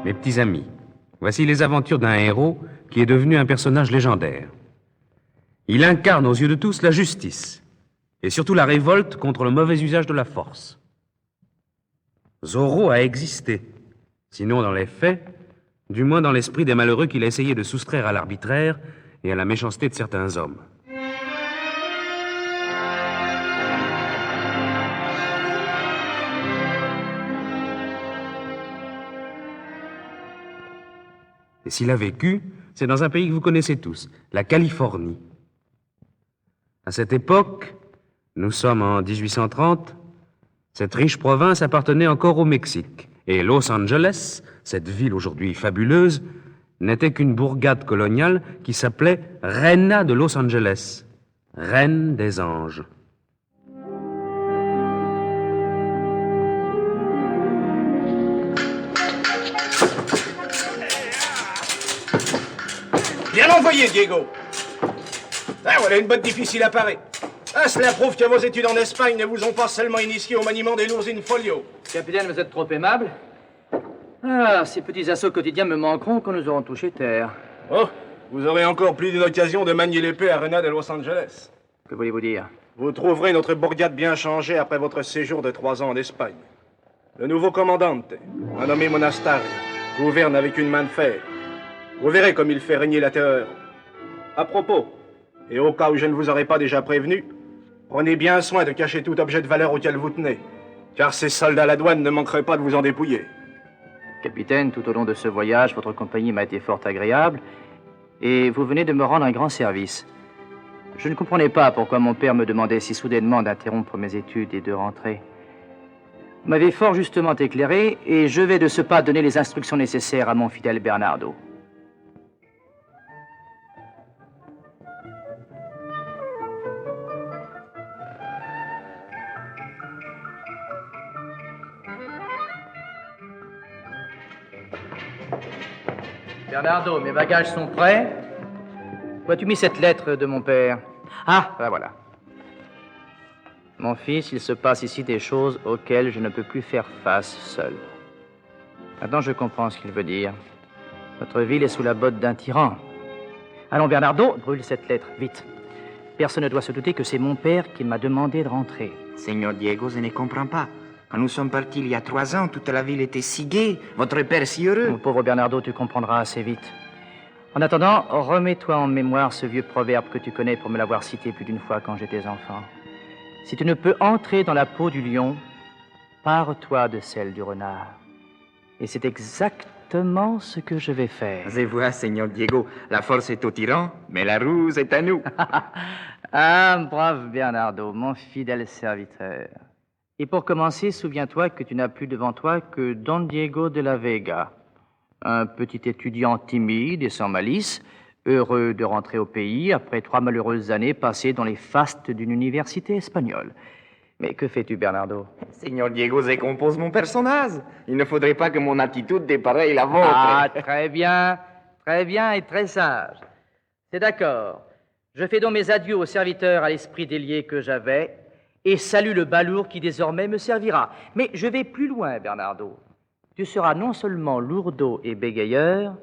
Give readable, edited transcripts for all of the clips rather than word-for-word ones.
Mes petits amis, voici les aventures d'un héros qui est devenu un personnage légendaire. Il incarne aux yeux de tous la justice, et surtout la révolte contre le mauvais usage de la force. Zorro a existé, sinon dans les faits, du moins dans l'esprit des malheureux qu'il a essayé de soustraire à l'arbitraire et à la méchanceté de certains hommes. Et s'il a vécu, c'est dans un pays que vous connaissez tous, la Californie. À cette époque, nous sommes en 1830, cette riche province appartenait encore au Mexique. Et Los Angeles, cette ville aujourd'hui fabuleuse, n'était qu'une bourgade coloniale qui s'appelait Reina de Los Angeles, Reine des anges. Bien envoyé, Diego. Ah, voilà une botte difficile à parer. Ah, cela prouve que vos études en Espagne ne vous ont pas seulement initié au maniement des lourds in folio. Capitaine, vous êtes trop aimable. Ah, ces petits assauts quotidiens me manqueront quand nous aurons touché terre. Oh, vous aurez encore plus d'une occasion de manier l'épée à Reina de Los Angeles. Que voulez-vous dire? Vous trouverez notre bourgade bien changée après votre séjour de 3 ans en Espagne. Le nouveau commandante, un nommé Monasterio, gouverne avec une main de fer. Vous verrez comme il fait régner la terreur. À propos, et au cas où je ne vous aurais pas déjà prévenu, prenez bien soin de cacher tout objet de valeur auquel vous tenez, car ces soldats à la douane ne manqueraient pas de vous en dépouiller. Capitaine, tout au long de ce voyage, votre compagnie m'a été fort agréable, et vous venez de me rendre un grand service. Je ne comprenais pas pourquoi mon père me demandait si soudainement d'interrompre mes études et de rentrer. Vous m'avez fort justement éclairé, et je vais de ce pas donner les instructions nécessaires à mon fidèle Bernardo. Bernardo, mes bagages sont prêts. Où as-tu mis cette lettre de mon père? Ah, la voilà. Mon fils, il se passe ici des choses auxquelles je ne peux plus faire face seul. Maintenant, je comprends ce qu'il veut dire. Notre ville est sous la botte d'un tyran. Allons, Bernardo, brûle cette lettre, vite. Personne ne doit se douter que c'est mon père qui m'a demandé de rentrer. Seigneur Diego, je ne comprends pas. Quand nous sommes partis il y a 3 ans, toute la ville était si gaie, votre père si heureux. Mon pauvre Bernardo, tu comprendras assez vite. En attendant, remets-toi en mémoire ce vieux proverbe que tu connais pour me l'avoir cité plus d'une fois quand j'étais enfant. Si tu ne peux entrer dans la peau du lion, pare-toi de celle du renard. Et c'est exactement ce que je vais faire. Je vois, Seigneur Diego, la force est au tyran, mais la ruse est à nous. Ah, brave Bernardo, mon fidèle serviteur. Et pour commencer, souviens-toi que tu n'as plus devant toi que Don Diego de la Vega, un petit étudiant timide et sans malice, heureux de rentrer au pays après 3 malheureuses années passées dans les fastes d'une université espagnole. Mais que fais-tu, Bernardo? Seigneur Diego, je compose mon personnage. Il ne faudrait pas que mon attitude dépareille la vôtre. Ah, très bien et très sage. C'est d'accord. Je fais donc mes adieux aux serviteurs à l'esprit délié que j'avais et salue le balourd qui désormais me servira. Mais je vais plus loin, Bernardo. Tu seras non seulement lourdeau et bégayeur,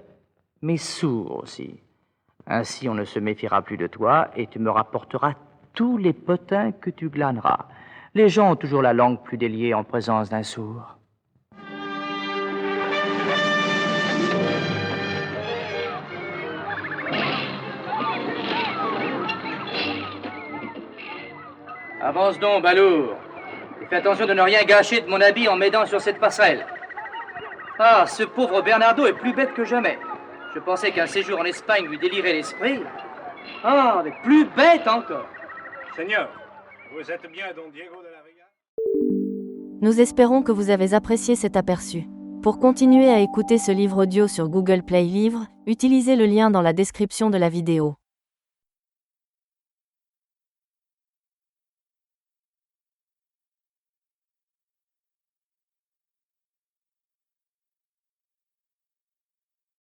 mais sourd aussi. Ainsi, on ne se méfiera plus de toi et tu me rapporteras tous les potins que tu glaneras. Les gens ont toujours la langue plus déliée en présence d'un sourd. Avance donc, balourd. Et fais attention de ne rien gâcher de mon habit en m'aidant sur cette passerelle. Ah, ce pauvre Bernardo est plus bête que jamais. Je pensais qu'un séjour en Espagne lui délirait l'esprit. Ah, mais plus bête encore. Seigneur, vous êtes bien Don Diego de la Vega? Nous espérons que vous avez apprécié cet aperçu. Pour continuer à écouter ce livre audio sur Google Play Livres, utilisez le lien dans la description de la vidéo.